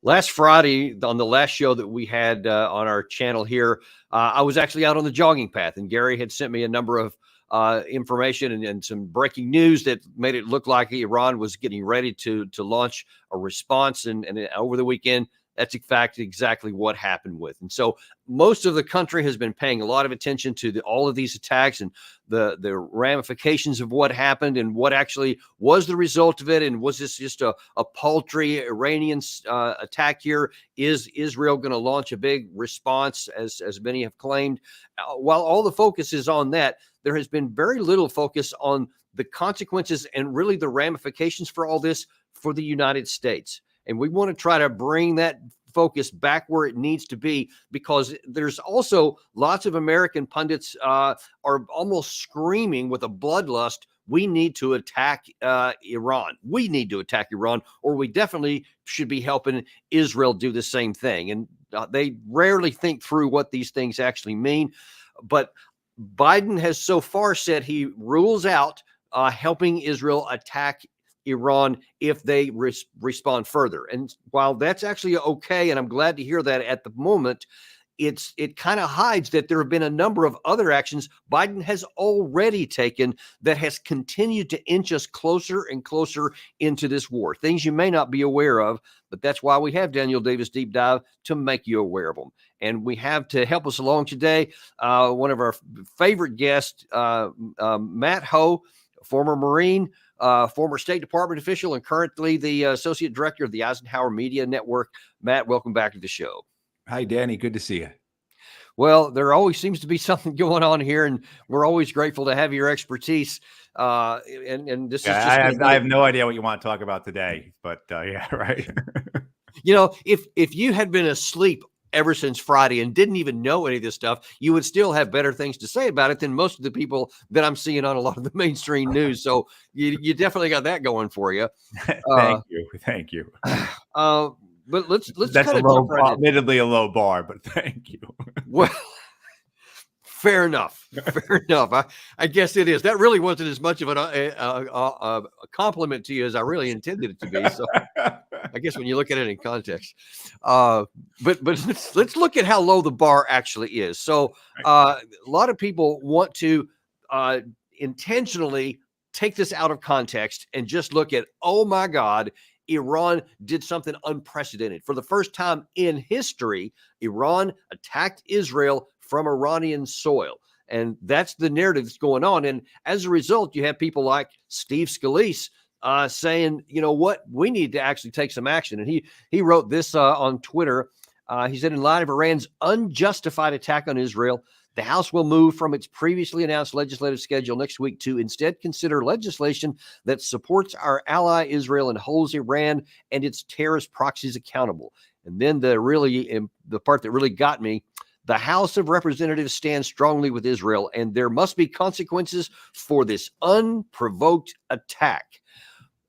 Last Friday, on the last show that we had on our channel here, I was actually out on the jogging path, and Gary had sent me a number of information and some breaking news that made it look like Iran was getting ready to launch a response. And over the weekend, that's in fact exactly what happened with. And so most of the country has been paying a lot of attention to all of these attacks and the ramifications of what happened and what actually was the result of it. And was this just a paltry Iranian attack here? Is Israel going to launch a big response, as many have claimed? While all the focus is on that, there has been very little focus on the consequences and really the ramifications for all this for the United States. And we want to try to bring that focus back where it needs to be, because there's also lots of American pundits are almost screaming with a bloodlust, we need to attack Iran. We need to attack Iran, or we definitely should be helping Israel do the same thing. And they rarely think through what these things actually mean. But Biden has so far said he rules out helping Israel attack Iran if they respond further. And while that's actually okay, and I'm glad to hear that at the moment, it kind of hides that there have been a number of other actions Biden has already taken that has continued to inch us closer and closer into this war. Things you may not be aware of, but that's why we have Daniel Davis Deep Dive, to make you aware of them. And we have, to help us along today, one of our favorite guests, Matt Ho, former Marine, former State Department official, and currently the Associate Director of the Eisenhower Media Network. Matt, welcome back to the show. Hi, Danny. Good to see you. Well, there always seems to be something going on here, and we're always grateful to have your expertise. And this is just I have no idea what you want to talk about today, but yeah, right. You know, if you had been asleep ever since Friday and didn't even know any of this stuff, you would still have better things to say about it than most of the people that I'm seeing on a lot of the mainstream news. So you definitely got that going for you. Thank you. But let's That's kind of low, admittedly a low bar, but thank you. Well, fair enough. Fair enough. I guess it is. That really wasn't as much of a compliment to you as I really intended it to be. So I guess when you look at it in context, but let's look at how low the bar actually is. So a lot of people want to intentionally take this out of context and just look at, oh my God, Iran did something unprecedented. For the first time in history, Iran attacked Israel from Iranian soil. And that's the narrative that's going on. And as a result, you have people like Steve Scalise saying, you know what, we need to actually take some action. And he wrote this on Twitter. He said, in light of Iran's unjustified attack on Israel, the House will move from its previously announced legislative schedule next week to instead consider legislation that supports our ally Israel and holds Iran and its terrorist proxies accountable. And then the part that really got me, the House of Representatives stands strongly with Israel, and there must be consequences for this unprovoked attack.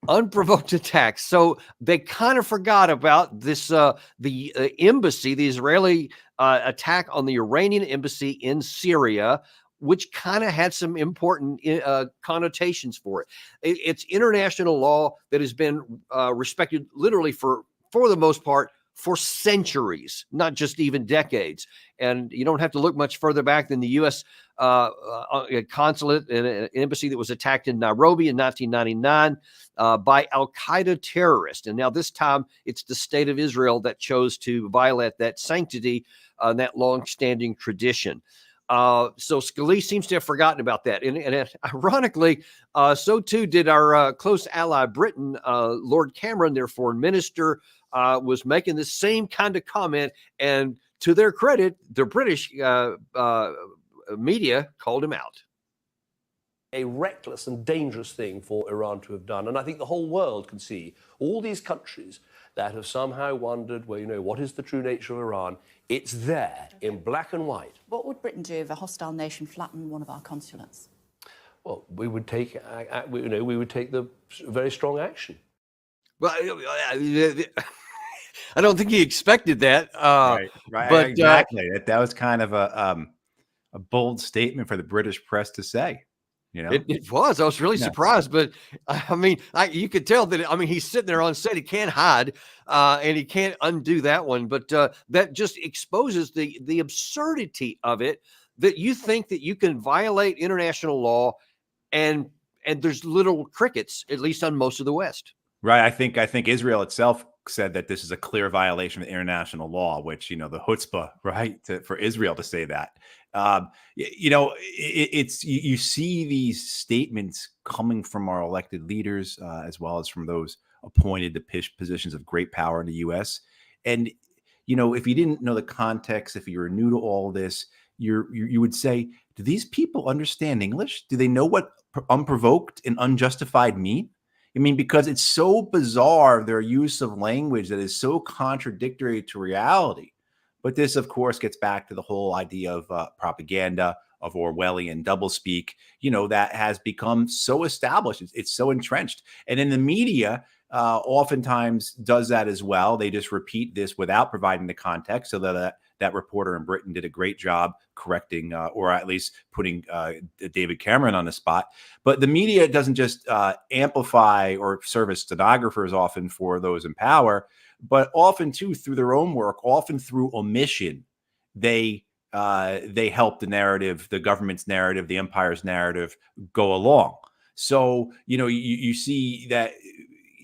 Unprovoked attack. So they kind of forgot about this, the embassy, the Israeli attack on the Iranian embassy in Syria, which kind of had some important connotations for it. It's international law that has been respected literally for the most part for centuries, not just even decades. And you don't have to look much further back than the U.S. Consulate and an embassy that was attacked in Nairobi in 1999 by Al-Qaeda terrorists. And now this time it's the state of Israel that chose to violate that sanctity, that long-standing tradition. So Scalise seems to have forgotten about that. And ironically, so too did our close ally Britain. Lord Cameron, their foreign minister, was making the same kind of comment. And to their credit, the British media called him out. A reckless and dangerous thing for Iran to have done. And I think the whole world can see all these countries that have somehow wondered, well, you know, what is the true nature of Iran? It's there in black and white. What would Britain do if a hostile nation flattened one of our consulates? Well, we would take the very strong action. Well, I don't think he expected that. Right. But exactly. That was kind of a bold statement for the British press to say. You know, It was. I was really Yeah. surprised, but I mean, you could tell that. I mean, he's sitting there on set. He can't hide, and he can't undo that one. But that just exposes the absurdity of it. That you think that you can violate international law, and there's little crickets, at least on most of the West. Right. I think Israel itself said that this is a clear violation of international law, which, you know, the chutzpah, right, for Israel to say that. You know, it's you see these statements coming from our elected leaders, as well as from those appointed to positions of great power in the U.S. And, you know, if you didn't know the context, if you were new to all this, you would say, do these people understand English? Do they know what unprovoked and unjustified mean? I mean, because it's so bizarre, their use of language that is so contradictory to reality. But this, of course, gets back to the whole idea of propaganda, of Orwellian doublespeak, you know, that has become so established. It's so entrenched. And in the media, oftentimes does that as well. They just repeat this without providing the context, so that reporter in Britain did a great job correcting, or at least putting David Cameron on the spot. But the media doesn't just amplify or serve as stenographers often for those in power, but often too through their own work, often through omission, they help the narrative, the government's narrative, the empire's narrative go along. So, you know, you see that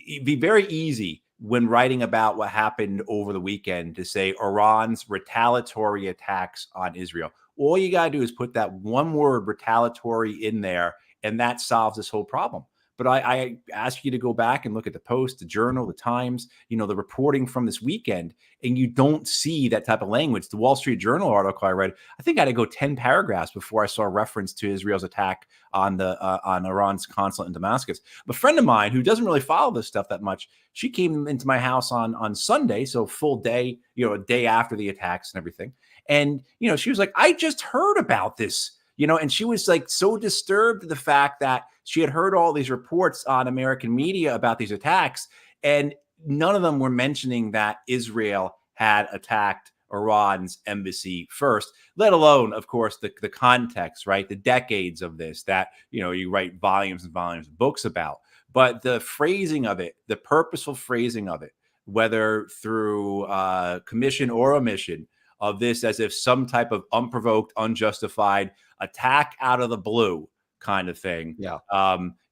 it'd be very easy when writing about what happened over the weekend to say Iran's retaliatory attacks on Israel. All you got to do is put that one word retaliatory in there, and that solves this whole problem. But I ask you to go back and look at the Post, the Journal, the Times, you know, the reporting from this weekend, and you don't see that type of language. The Wall Street Journal article I read, I think I had to go 10 paragraphs before I saw a reference to Israel's attack on Iran's consulate in Damascus. A friend of mine who doesn't really follow this stuff that much, she came into my house on Sunday, so full day, you know, a day after the attacks and everything. And, you know, she was like, I just heard about this, you know, and she was like so disturbed at the fact that she had heard all these reports on American media about these attacks, and none of them were mentioning that Israel had attacked Iran's embassy first, let alone, of course, the context, right? The decades of this that, you know, you write volumes and volumes of books about. But the phrasing of it, the purposeful phrasing of it, whether through commission or omission, of this as if some type of unprovoked, unjustified attack out of the blue kind of thing,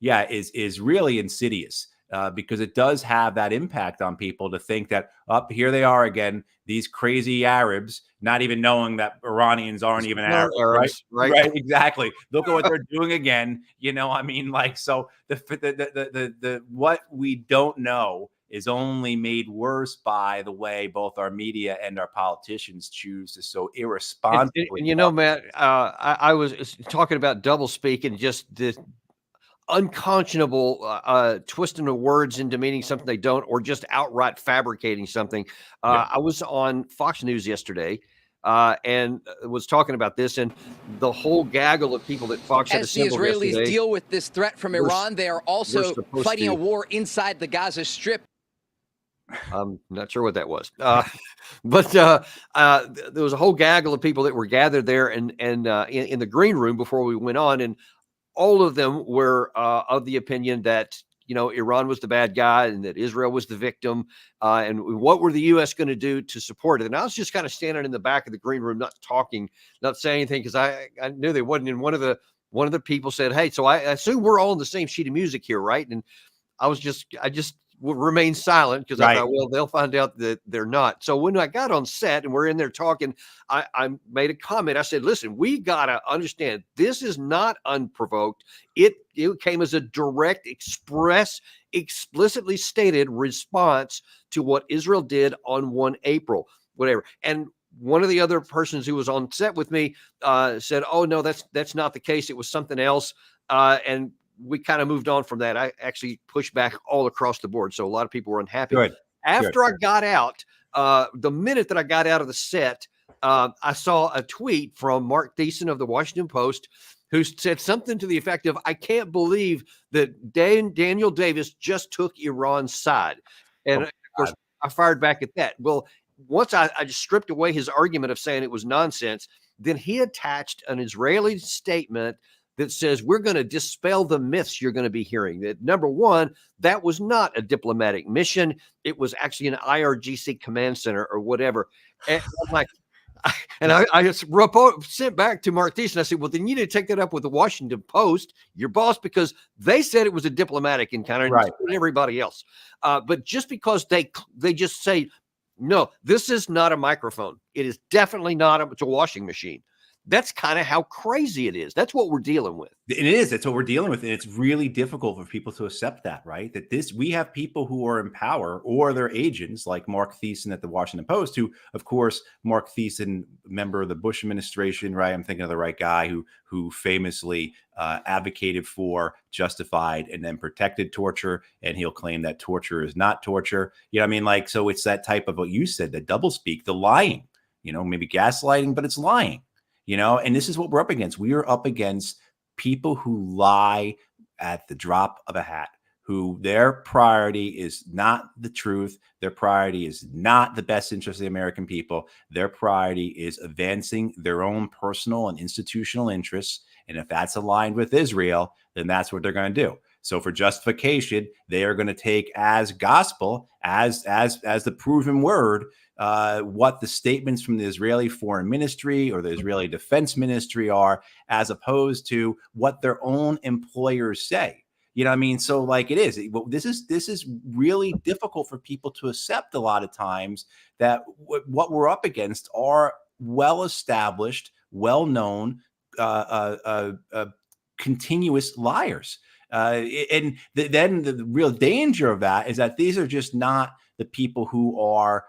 is really insidious, because it does have that impact on people to think that here they are again, these crazy Arabs, not even knowing that Iranians aren't even Arabs, right? Exactly. Look at what they're doing again. You know, I mean, like, so the what we don't know is only made worse by the way both our media and our politicians choose to so irresponsibly. And you know, Matt, I was talking about doublespeak and just the unconscionable twisting of words into meaning something they don't, or just outright fabricating something. I was on Fox News yesterday and was talking about this, and the whole gaggle of people that Fox had assembled yesterday. As the Israelis deal with this threat from Iran, they are also fighting a war inside the Gaza Strip. I'm not sure what that was, but there was a whole gaggle of people that were gathered there and in the green room before we went on, and all of them were of the opinion that, you know, Iran was the bad guy and that Israel was the victim, and what were the U.S. going to do to support it? And I was just kind of standing in the back of the green room, not talking, not saying anything, because I knew they wasn't. And one of the people said, "Hey, so I assume we're all on the same sheet of music here, right?" And I just remain silent because I thought, well, they'll find out that they're not. So when I got on set and we're in there talking, I made a comment. I said, listen, we got to understand this is not unprovoked. It came as a direct, explicitly stated response to what Israel did on 1 April, whatever. And one of the other persons who was on set with me said, oh, no, that's not the case. It was something else. And we kind of moved on from that. I actually pushed back all across the board. So a lot of people were unhappy. After I got out, the minute that I got out of the set, I saw a tweet from Mark Thiessen of the Washington Post, who said something to the effect of, I can't believe that Daniel Davis just took Iran's side. And of course, I fired back at that. Well, once I just stripped away his argument of saying it was nonsense, then he attached an Israeli statement that says we're going to dispel the myths you're going to be hearing. That number one, that was not a diplomatic mission. It was actually an IRGC command center or whatever. And I'm like, I just sent back to Mark Thiessen. I said, well, then you need to take that up with the Washington Post, your boss, because they said it was a diplomatic encounter, Right. and everybody else. But just because they just say, no, this is not a microphone. It is definitely not. It's a washing machine. That's kind of how crazy it is. That's what we're dealing with. It is. That's what we're dealing with. And it's really difficult for people to accept that, right? That we have people who are in power or their agents, like Mark Thiessen at the Washington Post, who, of course, Mark Thiessen, member of the Bush administration, right? I'm thinking of the right guy who famously advocated for, justified, and then protected torture. And he'll claim that torture is not torture. You know what I mean? Like, so it's that type of what you said, the doublespeak, the lying, maybe gaslighting, but it's lying. And this is what we're up against. We are up against people who lie at the drop of a hat, who their priority is not the truth. Their priority is not the best interest of the American people. Their priority is advancing their own personal and institutional interests. And if that's aligned with Israel, then that's what they're going to do. So for justification, they are going to take as gospel, as the proven word, what the statements from the Israeli Foreign Ministry or the Israeli Defense Ministry are, as opposed to what their own employers say. You know what I mean? So like it is. This is really difficult for people to accept a lot of times, that what we're up against are well-established, well-known, continuous liars. Then the real danger of that is that these are just not the people who are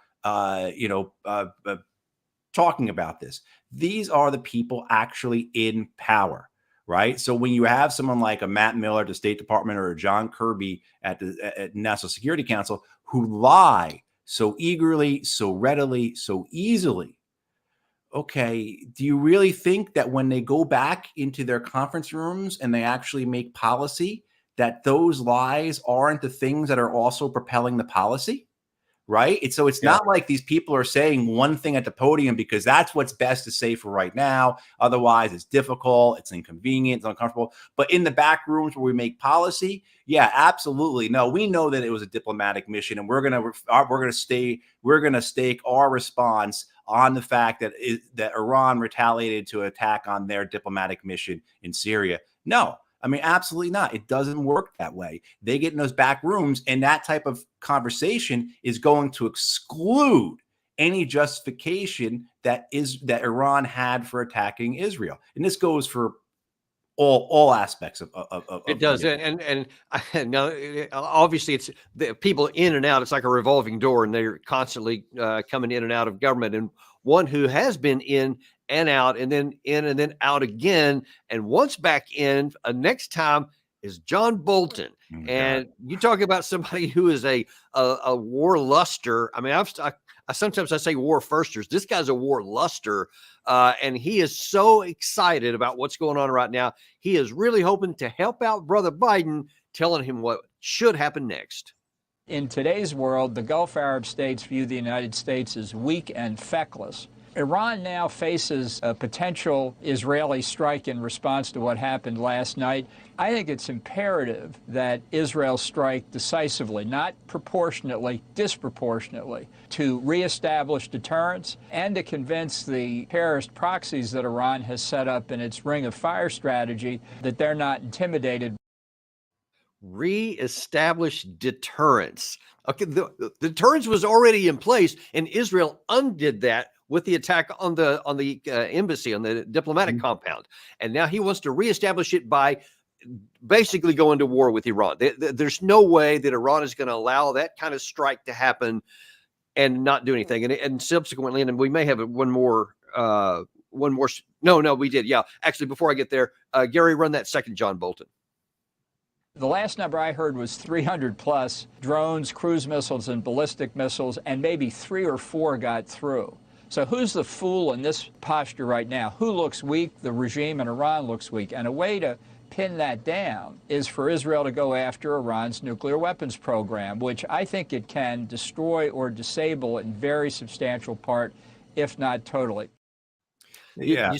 talking about this. These are the people actually in power, right? So when you have someone like a Matt Miller at the State Department or a John Kirby at the National Security Council who lie so eagerly, so readily, so easily, okay, do you really think that when they go back into their conference rooms and they actually make policy, that those lies aren't the things that are also propelling the policy? Right. So it's not like these people are saying one thing at the podium because that's what's best to say for right now. Otherwise, it's difficult, it's inconvenient, it's uncomfortable. But in the back rooms where we make policy, yeah, absolutely. No, we know that it was a diplomatic mission, and we're gonna stake our response on the fact that Iran retaliated to attack on their diplomatic mission in Syria. No. I mean, absolutely not. It doesn't work that way. They get in those back rooms, and that type of conversation is going to exclude any justification that Iran had for attacking Israel. And this goes for all aspects of it does. And now, obviously, it's the people in and out. It's like a revolving door, and they're constantly coming in and out of government. And one who has been in and out, and then in and then out again, and once back in next time is John Bolton. And you talk about somebody who is a war luster. I mean, I sometimes I say war firsters. This guy's a war luster, and he is so excited about what's going on right now. He is really hoping to help out Brother Biden, telling him what should happen next. In today's world, the Gulf Arab states view the United States as weak and feckless. Iran now faces a potential Israeli strike in response to what happened last night. I think it's imperative that Israel strike decisively, not proportionately, disproportionately, to reestablish deterrence and to convince the terrorist proxies that Iran has set up in its Ring of Fire strategy that they're not intimidated. Reestablish deterrence. Okay, the deterrence was already in place, and Israel undid that with the attack on the embassy, on the diplomatic compound. And now he wants to reestablish it by basically going to war with Iran. There's no way that Iran is going to allow that kind of strike to happen and not do anything. And subsequently, and we may have one more. No, we did. Yeah. Actually, before I get there, Gary, run that second John Bolton. The last number I heard was 300 plus drones, cruise missiles, and ballistic missiles, and maybe 3 or 4 got through. So who's the fool in this posture right now? Who looks weak? The regime in Iran looks weak. And a way to pin that down is for Israel to go after Iran's nuclear weapons program, which I think it can destroy or disable in very substantial part, if not totally. Yeah.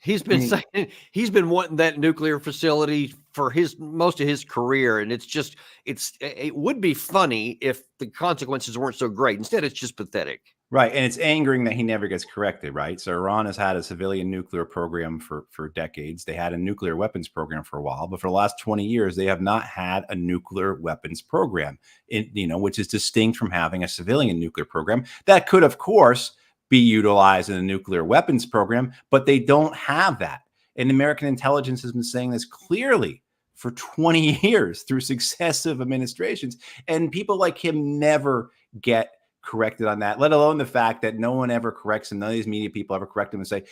He's been saying he's been wanting that nuclear facility for most of his career, and it would be funny if the consequences weren't so great. Instead, it's just pathetic. Right. And it's angering that he never gets corrected, right? So Iran has had a civilian nuclear program for decades. They had a nuclear weapons program for a while, but for the last 20 years, they have not had a nuclear weapons program, which is distinct from having a civilian nuclear program that could, of course, be utilized in a nuclear weapons program, but they don't have that. And American intelligence has been saying this clearly for 20 years through successive administrations. And people like him never get corrected on that, let alone the fact that no one ever corrects him. None of these media people ever correct him and say,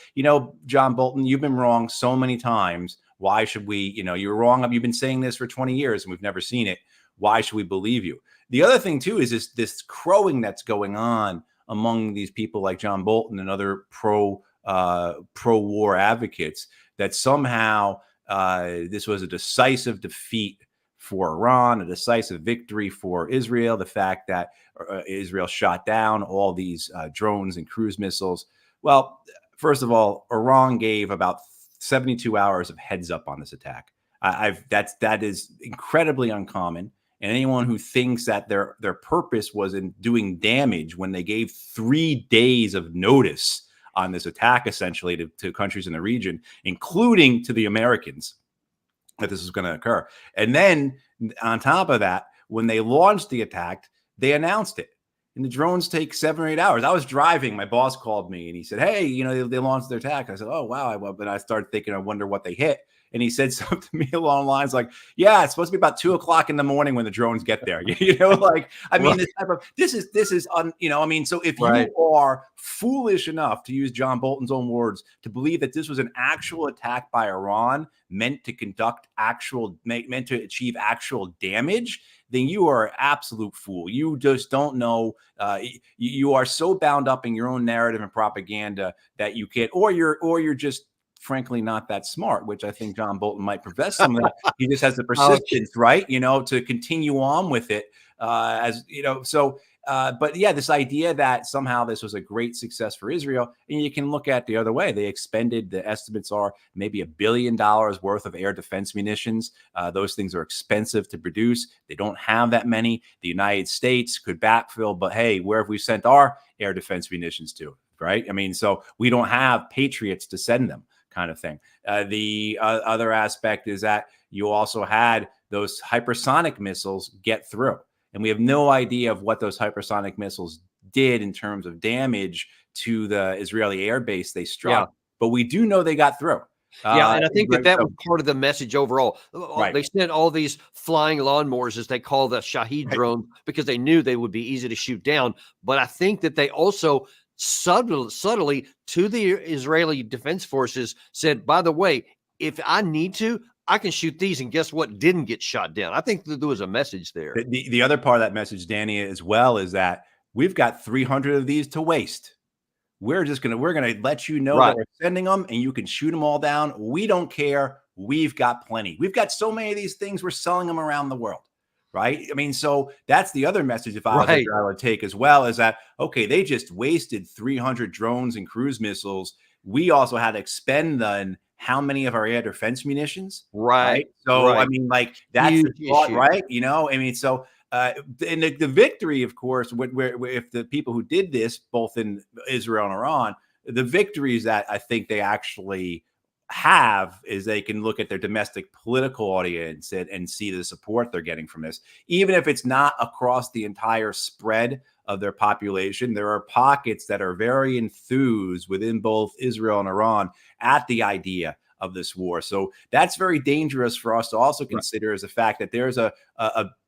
John Bolton, you've been wrong so many times. Why should we, you're wrong. You've been saying this for 20 years and we've never seen it. Why should we believe you? The other thing too is this crowing that's going on among these people like John Bolton and other pro-war advocates that somehow this was a decisive defeat for Iran, a decisive victory for Israel, the fact that Israel shot down all these drones and cruise missiles. Well, first of all, Iran gave about 72 hours of heads up on this attack. That is incredibly uncommon. And anyone who thinks that their purpose was in doing damage when they gave 3 days of notice on this attack, essentially to countries in the region, including to the Americans, that this was going to occur. And then on top of that, when they launched the attack, they announced it. And the drones take 7 or 8 hours. I was driving. My boss called me and he said, hey, they launched their attack. I said, oh, wow. But I started thinking, I wonder what they hit. And he said something to me along the lines like, yeah, it's supposed to be about 2 o'clock in the morning when the drones get there. This is, so if you are foolish enough, to use John Bolton's own words, to believe that this was an actual attack by Iran meant to achieve actual damage, then you are an absolute fool. You just don't know. You are so bound up in your own narrative and propaganda that you can't, or you're just frankly not that smart, which I think John Bolton might profess some of that. He just has the persistence, right? To continue on with it but yeah, this idea that somehow this was a great success for Israel, and you can look at the other way. They expended, the estimates are maybe $1 billion worth of air defense munitions. Those things are expensive to produce. They don't have that many. The United States could backfill, but hey, where have we sent our air defense munitions to, right? So we don't have Patriots to send them, kind of thing. The other aspect is that you also had those hypersonic missiles get through. And we have no idea of what those hypersonic missiles did in terms of damage to the Israeli air base they struck. But we do know they got through. And I think that was part of the message overall. Right. They sent all these flying lawnmowers, as they call the Shahed drone, because they knew they would be easy to shoot down. But I think that they also subtly to the Israeli Defense Forces said, by the way, if I need to, I can shoot these. And guess what didn't get shot down? I think that there was a message there. The other part of that message, Danny, as well, is that we've got 300 of these to waste. We're going to let you know that we're sending them and you can shoot them all down. We don't care. We've got plenty. We've got so many of these things. We're selling them around the world. Right. So that's the other message, if I would take as well, is that, okay, they just wasted 300 drones and cruise missiles. We also had to expend then how many of our air defense munitions? Right. So, that's huge the thought, right? So and the victory, of course, if the people who did this, both in Israel and Iran, the victories that I think they actually have is they can look at their domestic political audience and see the support they're getting from this. Even if it's not across the entire spread of their population, there are pockets that are very enthused within both Israel and Iran at the idea of this war. So that's very dangerous for us to also consider, as the fact that there's a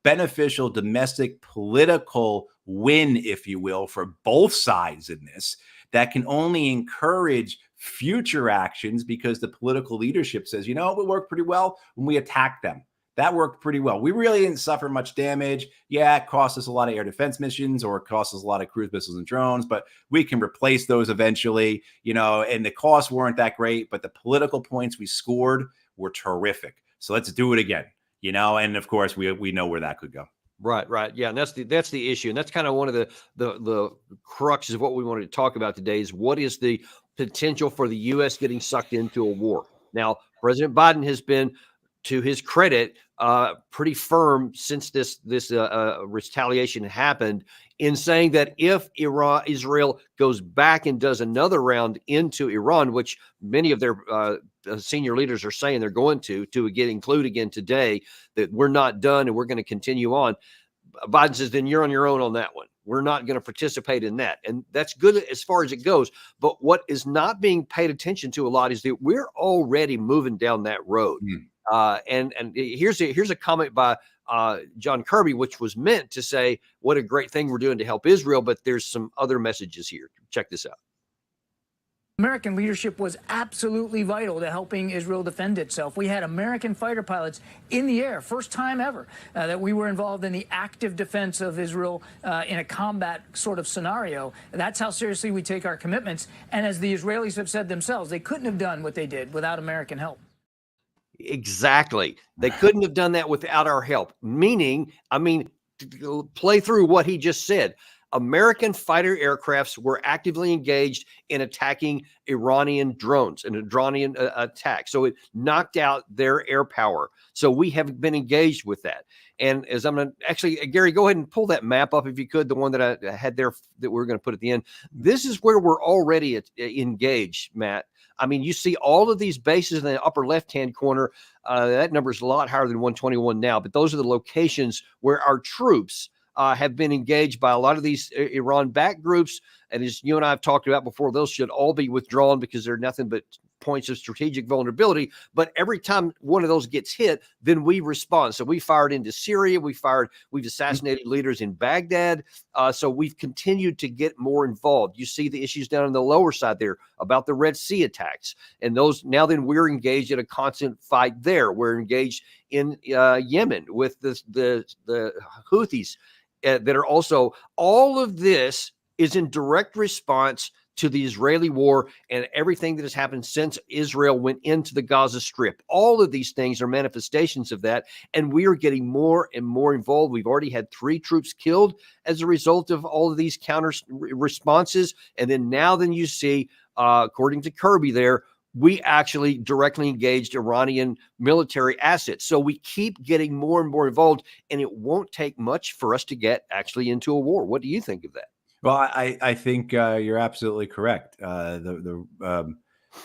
beneficial domestic political win, if you will, for both sides in this, that can only encourage future actions, because the political leadership says, it worked pretty well when we attacked them. That worked pretty well. We really didn't suffer much damage. Yeah, it cost us a lot of air defense missions, or it cost us a lot of cruise missiles and drones, but we can replace those eventually, and the costs weren't that great, but the political points we scored were terrific. So let's do it again, and of course we know where that could go. Right, right. Yeah, and that's the issue. And that's kind of one of the cruxes of what we wanted to talk about today is what is the potential for the US getting sucked into a war. Now, President Biden has been, to his credit, pretty firm since this retaliation happened in saying that if Israel goes back and does another round into Iran, which many of their senior leaders are saying they're going to include again today, that we're not done and we're going to continue on. Biden says, then you're on your own on that one. We're not going to participate in that. And that's good as far as it goes. But what is not being paid attention to a lot is that we're already moving down that road. And here's a comment by John Kirby, which was meant to say what a great thing we're doing to help Israel. But there's some other messages here. Check this out. American leadership was absolutely vital to helping Israel defend itself. We had American fighter pilots in the air, first time ever that we were involved in the active defense of Israel in a combat sort of scenario. That's how seriously we take our commitments. And as the Israelis have said themselves, they couldn't have done what they did without American help. Exactly. They couldn't have done that without our help. Meaning, I mean, play through what he just said. American fighter aircrafts were actively engaged in attacking Iranian drones, an Iranian attack. So it knocked out their air power. So we have been engaged with that. And as I'm going to actually, Gary, go ahead and pull that map up if you could, the one that I had there that we're going to put at the end. This is where we're already engaged, Matt. I mean, you see all of these bases in the upper left-hand corner. That number is a lot higher than 121 now, but those are the locations where our troops have been engaged by a lot of these Iran-backed groups. And as you and I have talked about before, those should all be withdrawn because they're nothing but points of strategic vulnerability. But every time one of those gets hit, then we respond. So we fired into Syria. We've assassinated leaders in Baghdad. So we've continued to get more involved. You see the issues down on the lower side there about the Red Sea attacks. And those now then we're engaged in a constant fight there. We're engaged in Yemen with the Houthis that are also, all of this is in direct response to the Israeli war and everything that has happened since Israel went into the Gaza Strip. All of these things are manifestations of that, and we are getting more and more involved. We've already had 3 troops killed as a result of all of these counter responses, and then you see, according to Kirby there, we actually directly engaged Iranian military assets. So we keep getting more and more involved, and it won't take much for us to get actually into a war. What do you think of that? Well, I think you're absolutely correct. The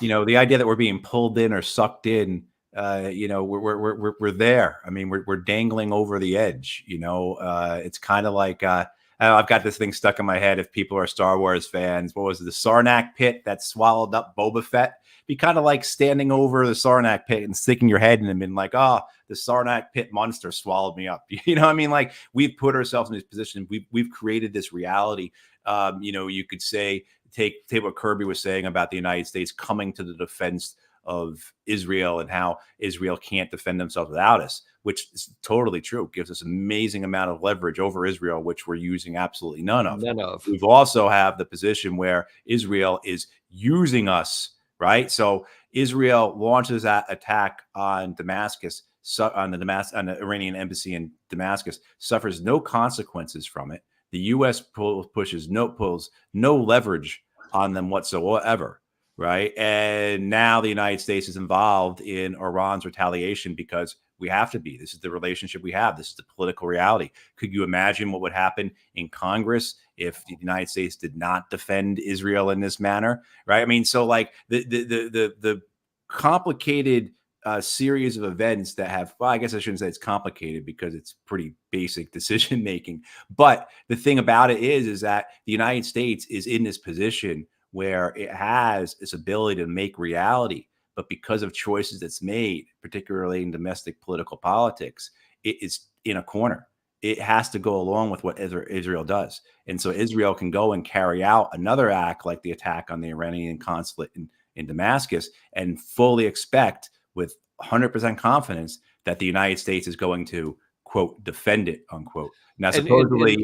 idea that we're being pulled in or sucked in, we're there. I mean, we're dangling over the edge. It's kind of like I've got this thing stuck in my head. If people are Star Wars fans, what was it, the Sarlacc pit that swallowed up Boba Fett? Be kind of like standing over the Sarlacc pit and sticking your head in and being like, oh, the Sarlacc pit monster swallowed me up. You know what I mean? Like, we've put ourselves in this position. We've created this reality. You could say, take what Kirby was saying about the United States coming to the defense of Israel and how Israel can't defend themselves without us, which is totally true. It gives us an amazing amount of leverage over Israel, which we're using absolutely none of. We've also have the position where Israel is using us, right? So Israel launches that attack on Damascus, on the Iranian embassy in Damascus, suffers no consequences from it. The U.S. pulls no leverage on them whatsoever, right? And now the United States is involved in Iran's retaliation because we have to be. This is the relationship we have. This is the political reality. Could you imagine what would happen in Congress if the United States did not defend Israel in this manner, right? I mean, so like the complicated series of events that have, well, I guess I shouldn't say it's complicated because it's pretty basic decision making. But the thing about it is that the United States is in this position where it has its ability to make reality. But because of choices that's made, particularly in domestic political politics, it is in a corner. It has to go along with what Israel does. And so Israel can go and carry out another act like the attack on the Iranian consulate in Damascus and fully expect with 100% confidence that the United States is going to, quote, defend it, unquote. Now, supposedly,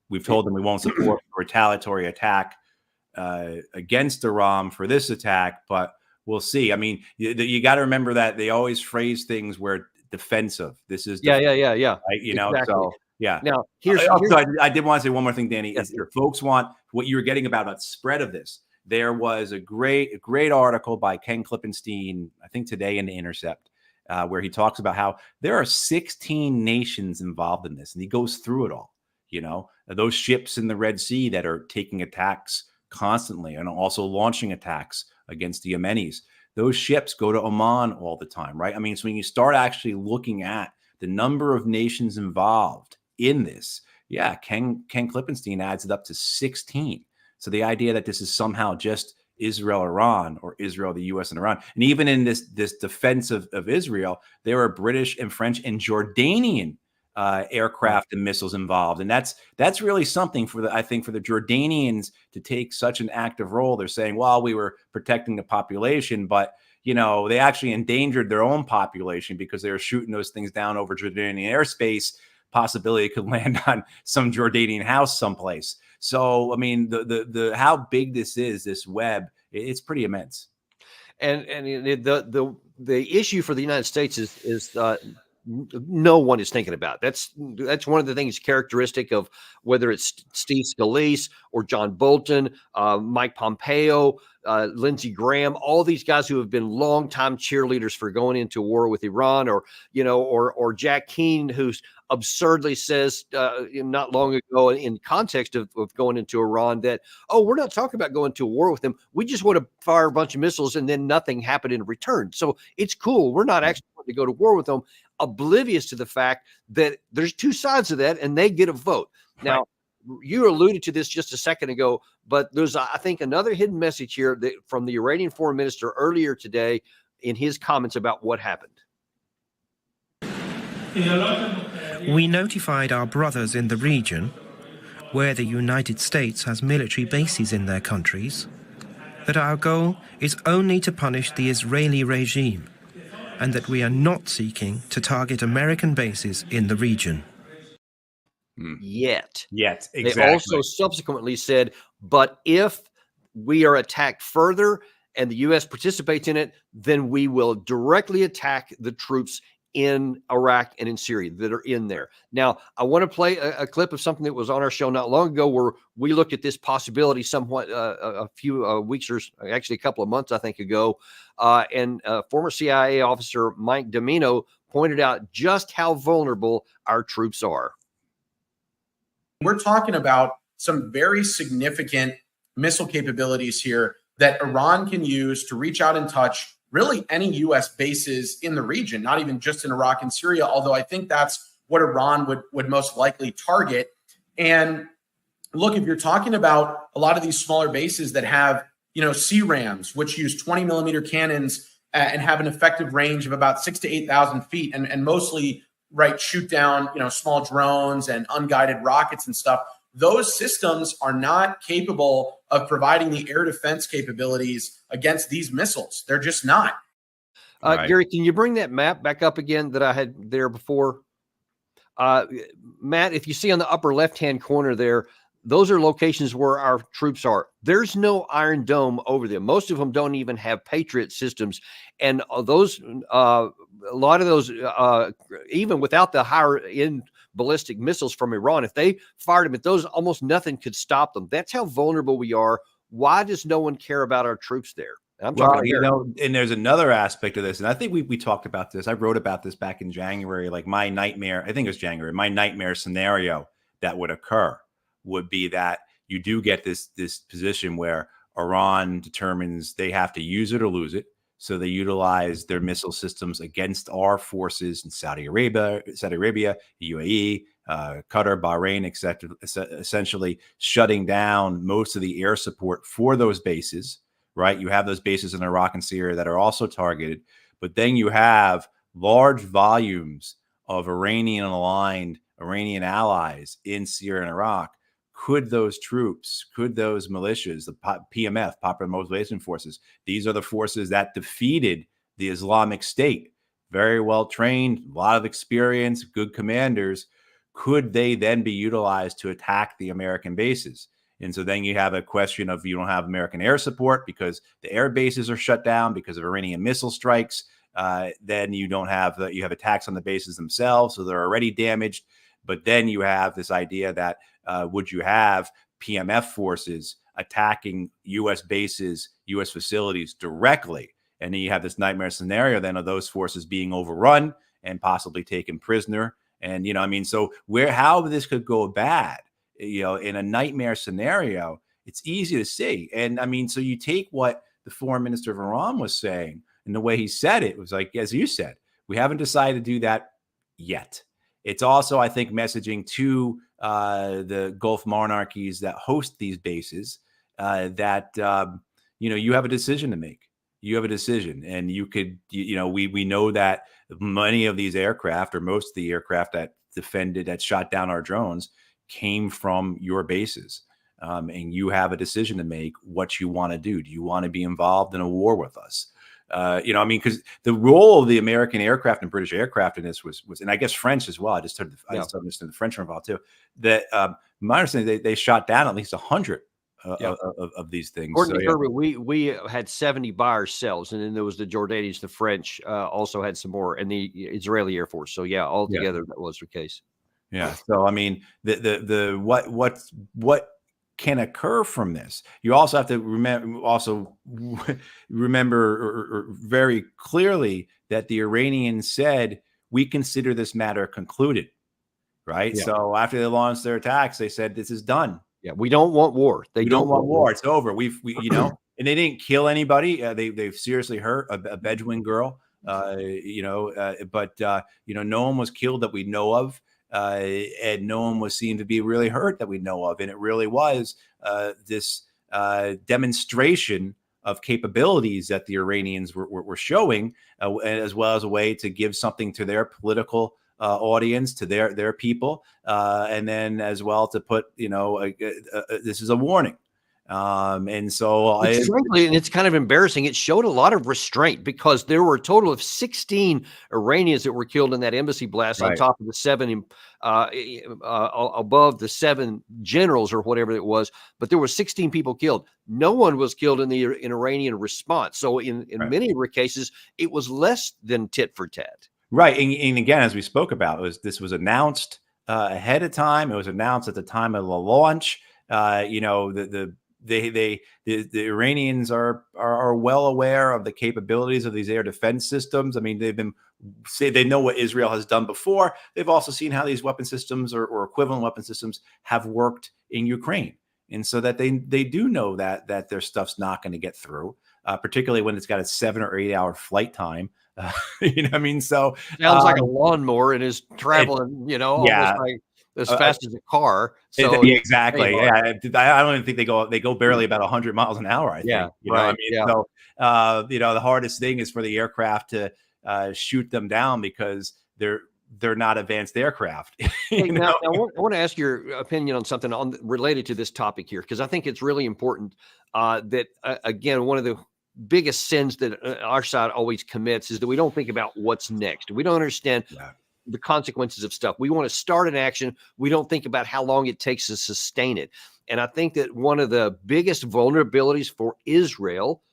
we've told them we won't support a retaliatory attack against Iran for this attack, but we'll see. I mean, you got to remember that they always phrase things where defensive. This is yeah. right? Exactly. Yeah. Now, I did want to say one more thing, Danny. Yes, is sure. if folks want what you were getting about spread of this, there was a great article by Ken Klippenstein, I think today in The Intercept, where he talks about how there are 16 nations involved in this, and he goes through it all. You know, those ships in the Red Sea that are taking attacks constantly and also launching attacks against the Yemenis. Those ships go to Oman all the time, right? I mean, so when you start actually looking at the number of nations involved in this, yeah, Ken Klippenstein adds it up to 16. So the idea that this is somehow just Israel, Iran, or Israel, the U.S. and Iran, and even in this defense of Israel, there are British and French and Jordanian aircraft and missiles involved, and that's really something for I think for the Jordanians to take such an active role. They're saying, well, we were protecting the population, but they actually endangered their own population because they were shooting those things down over Jordanian airspace. Possibility it could land on some Jordanian house someplace. So, I mean, the how big this web, it's pretty immense. And the issue for the United States is no one is thinking about. That's one of the things characteristic of whether it's Steve Scalise or John Bolton, Mike Pompeo, Lindsey Graham, all these guys who have been longtime cheerleaders for going into war with Iran, or Jack Keane, who's absurdly says not long ago in context of going into Iran that, oh, we're not talking about going to war with them. We just want to fire a bunch of missiles and then nothing happened in return. So it's cool. We're not actually going to go to war with them, oblivious to the fact that there's two sides of that and they get a vote. Now, you alluded to this just a second ago, but there's, I think, another hidden message here from the Iranian foreign minister earlier today in his comments about what happened. We notified our brothers in the region, where the United States has military bases in their countries, that our goal is only to punish the Israeli regime and that we are not seeking to target American bases in the region. Yet, exactly. They also subsequently said, but if we are attacked further and the U.S. participates in it, then we will directly attack the troops in Iraq and in Syria that are in there. Now, I want to play a clip of something that was on our show not long ago where we looked at this possibility somewhat a few weeks or actually a couple of months, I think, ago. And former CIA officer Mike Domino pointed out just how vulnerable our troops are. We're talking about some very significant missile capabilities here that Iran can use to reach out and touch really any U.S. bases in the region, not even just in Iraq and Syria, although I think that's what Iran would most likely target. And look, if you're talking about a lot of these smaller bases that have, CRAMs, which use 20 millimeter cannons and have an effective range of about 6,000 to 8,000 feet and mostly shoot down, small drones and unguided rockets and stuff. Those systems are not capable of providing the air defense capabilities against these missiles. They're just not. Gary, can you bring that map back up again that I had there before? Matt, if you see on the upper left-hand corner there, those are locations where our troops are. There's no Iron Dome over them. Most of them don't even have Patriot systems. And those, a lot of those, even without the higher-end ballistic missiles from Iran, if they fired them at those, almost nothing could stop them. That's how vulnerable we are. Why does no one care about our troops there? I'm talking and there's another aspect of this, and I think we talked about this. I wrote about this back in January, like my nightmare, I think it was January, my nightmare scenario that would occur would be that you do get this position where Iran determines they have to use it or lose it. So they utilize their missile systems against our forces in Saudi Arabia, the UAE, Qatar, Bahrain, etc., essentially shutting down most of the air support for those bases, right? You have those bases in Iraq and Syria that are also targeted, but then you have large volumes of Iranian-aligned, Iranian allies in Syria and Iraq. Could those troops, could those militias, the PMF, Popular Mobilization Forces, these are the forces that defeated the Islamic State, very well trained, a lot of experience, good commanders. Could they then be utilized to attack the American bases? And so then you have a question of you don't have American air support because the air bases are shut down because of Iranian missile strikes. Then you don't have you have attacks on the bases themselves, so they're already damaged. But then you have this idea that would you have PMF forces attacking U.S. bases, U.S. facilities directly? And then you have this nightmare scenario then of those forces being overrun and possibly taken prisoner. And, I mean, so how this could go bad, in a nightmare scenario, it's easy to see. And I mean, so you take what the foreign minister of Iran was saying and the way he said it was like, as you said, we haven't decided to do that yet. It's also, I think, messaging to the Gulf monarchies that host these bases that, you have a decision to make. You have a decision, and you could, we know that many of these aircraft, or most of the aircraft that shot down our drones, came from your bases. And you have a decision to make what you want to do. Do you want to be involved in a war with us? I mean, because the role of the American aircraft and British aircraft in this was, and I guess French as well. I just understood the French were involved too. That my understanding, they shot down at least 100 of these things. According to Herbert, we had 70 by ourselves, and then there was the Jordanians, the French also had some more, and the Israeli Air Force. So yeah, altogether that was the case. Yeah. So I mean, what can occur from this? You also have to remember very clearly that the Iranians said, we consider this matter concluded. Right. Yeah. So after they launched their attacks, they said, this is done. Yeah. We don't want war. We don't want war. It's over. We and they didn't kill anybody. They've seriously hurt a Bedouin girl, but no one was killed that we know of. And no one was seen to be really hurt that we know of. And it really was this demonstration of capabilities that the Iranians were showing, as well as a way to give something to their political audience, to their people, and then as well to put, this is a warning. And so frankly, and it's kind of embarrassing. It showed a lot of restraint because there were a total of 16 Iranians that were killed in that embassy blast, right, on top of the 7 above the 7 generals or whatever it was. But there were 16 people killed. No one was killed in the Iranian response. So in right, many cases, it was less than tit for tat. Right. And again, as we spoke about, this was announced ahead of time. It was announced at the time of the launch. The Iranians are well aware of the capabilities of these air defense systems. I mean, they know what Israel has done before. They've also seen how these weapon systems or equivalent weapon systems have worked in Ukraine. And so that they do know that their stuff's not going to get through, particularly when it's got a 7 or 8 hour flight time. What I mean? So sounds like a lawnmower and is traveling, almost like as fast as a car. So exactly. Yeah. I don't even think they go barely about 100 miles an hour. I think. Right, I mean, yeah. So the hardest thing is for the aircraft to shoot them down because they're not advanced aircraft. Now, I want to ask your opinion on something related to this topic here, because I think it's really important that again, one of the biggest sins that our side always commits is that we don't think about what's next. We don't understand the consequences of stuff. We want to start an action. We don't think about how long it takes to sustain it. And I think that one of the biggest vulnerabilities for Israel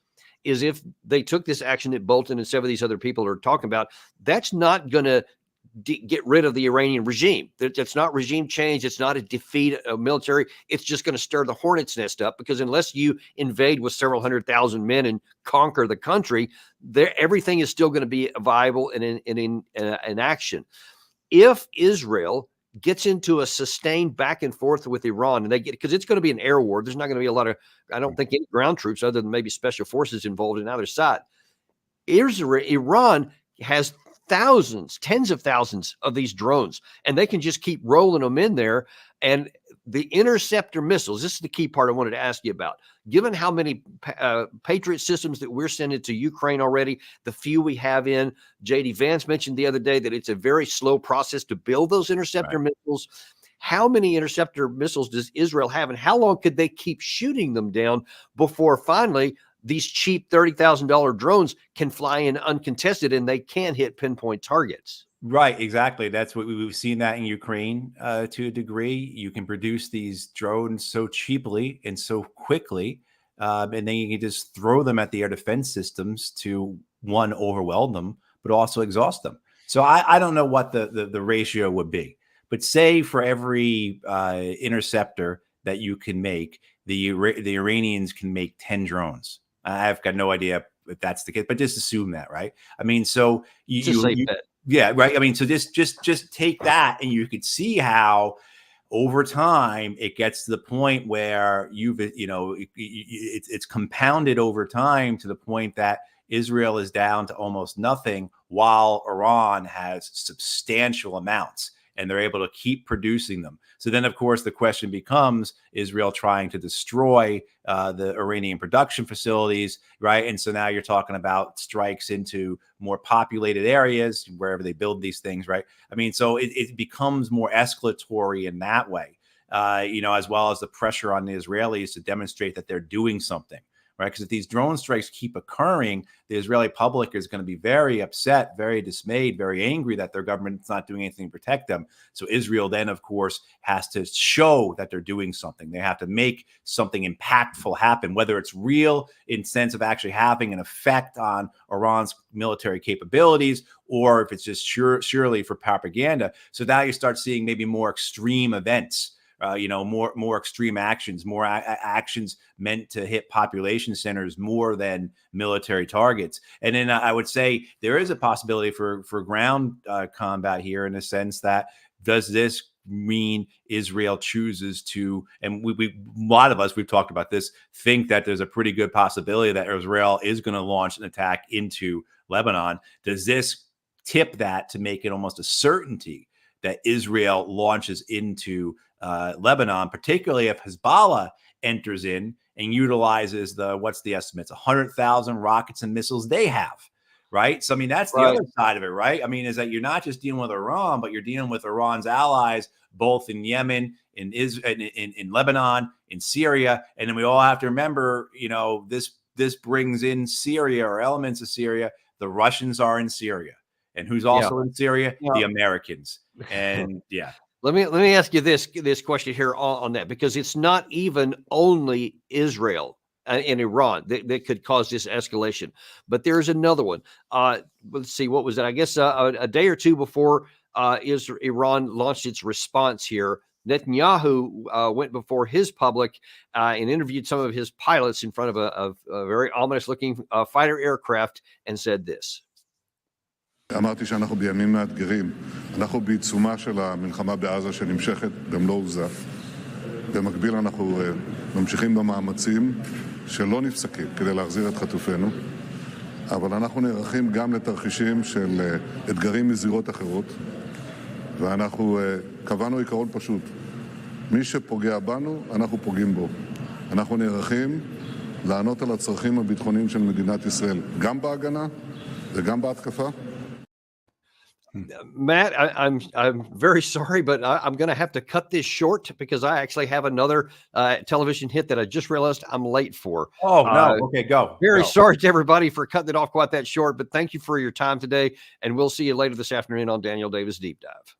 is if they took this action that Bolton and some of these other people are talking about, that's not going to get rid of the Iranian regime. That's not regime change. It's not a defeat of military. It's just going to stir the hornet's nest up, because unless you invade with several 100,000 men and conquer the country, everything is still going to be viable and in action. If Israel gets into a sustained back and forth with Iran, and because it's going to be an air war, there's not going to be a lot of, I don't think, any ground troops other than maybe special forces involved in either side. Iran has thousands, tens of thousands of these drones, and they can just keep rolling them in there. And the interceptor missiles, this is the key part I wanted to ask you about. Given how many Patriot systems that we're sending to Ukraine already, the few we have in, J.D. Vance mentioned the other day that it's a very slow process to build those interceptor missiles. How many interceptor missiles does Israel have, and how long could they keep shooting them down before finally these cheap $30,000 drones can fly in uncontested and they can hit pinpoint targets? Right, exactly. That's what we've seen that in Ukraine to a degree. You can produce these drones so cheaply and so quickly, and then you can just throw them at the air defense systems to, one, overwhelm them, but also exhaust them. So I don't know what the ratio would be. But say for every interceptor that you can make, the Iranians can make 10 drones. I've got no idea if that's the case, but just assume that, right? I mean, so yeah, right. I mean, so just take that, and you could see how over time it gets to the point where it's compounded over time to the point that Israel is down to almost nothing, while Iran has substantial amounts, and they're able to keep producing them. So then, of course, the question becomes Israel trying to destroy the Iranian production facilities, right? And so now you're talking about strikes into more populated areas, wherever they build these things, right? I mean, so it becomes more escalatory in that way, as well as the pressure on the Israelis to demonstrate that they're doing something. Right, because if these drone strikes keep occurring, the Israeli public is going to be very upset, very dismayed, very angry that their government's not doing anything to protect them. So Israel then, of course, has to show that they're doing something. They have to make something impactful happen, whether it's real in sense of actually having an effect on Iran's military capabilities, or if it's just surely for propaganda. So now you start seeing maybe more extreme events. More extreme actions, more actions meant to hit population centers more than military targets. And then I would say there is a possibility for ground combat here, in the sense that, does this mean Israel chooses to, and we a lot of us, we've talked about this, think that there's a pretty good possibility that Israel is going to launch an attack into Lebanon. Does this tip that to make it almost a certainty that Israel launches into Lebanon, particularly if Hezbollah enters in and utilizes what's the estimates, 100,000 rockets and missiles they have, right? So, I mean, that's the other side of it, right? I mean, is that you're not just dealing with Iran, but you're dealing with Iran's allies, both in Yemen, in Lebanon, in Syria. And then we all have to remember, this brings in Syria, or elements of Syria. The Russians are in Syria. And who's also in Syria? The Americans. And Let me ask you this question here on that, because it's not even only Israel and Iran that could cause this escalation, but there's another one. Let's see, what was it? I guess a day or two before Iran launched its response here, Netanyahu went before his public and interviewed some of his pilots in front of a very ominous-looking fighter aircraft, and said this. אמרתי שאנחנו בימים מאתגרים. אנחנו בעיצומה של המלחמה בעזה שנמשכת במלוא עוזה. במקביל אנחנו ממשיכים במאמצים שלא נפסקים כדי להחזיר את חטופינו. אבל אנחנו נערכים גם לתרחישים של אתגרים מזירות אחרות. ואנחנו קבענו עיקרון פשוט. מי שפוגע בנו, אנחנו פוגעים בו. אנחנו נערכים לענות על הצרכים הביטחוניים של מדינת ישראל, גם בהגנה וגם בהתקפה. Matt, I'm very sorry, but I'm going to have to cut this short, because I actually have another television hit that I just realized I'm late for. Oh, no. Okay, go. Very sorry to everybody for cutting it off quite that short, but thank you for your time today, and we'll see you later this afternoon on Daniel Davis Deep Dive.